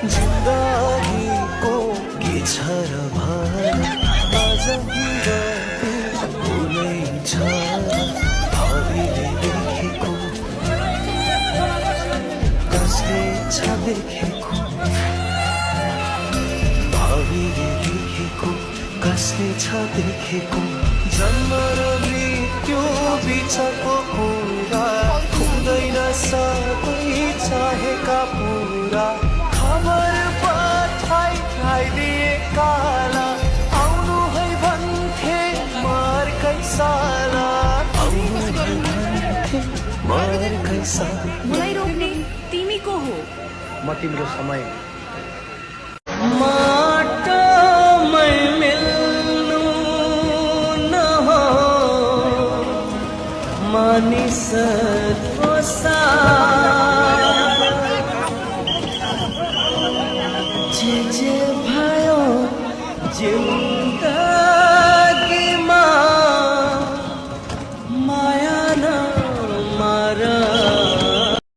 जिंदगी को के छर भर आज कुनै छ भावीले लेखेको कसले छ देखेको भावीले लेखेको कसले छ देखेको जन्म र मृत्यु बिचको कुरा हुँदैन सबै चाहेका पुरा खबर पठाइदिएकाला आउनु है भन्थे मर्कै साला आउनु है भन्थे मर्कै साला मलाई रोक्ने तिमी को हो? म तिम्रो समय माटोमै मिल्नु नहो मानिसको साथ जे भयो जिन्दगीमा माया न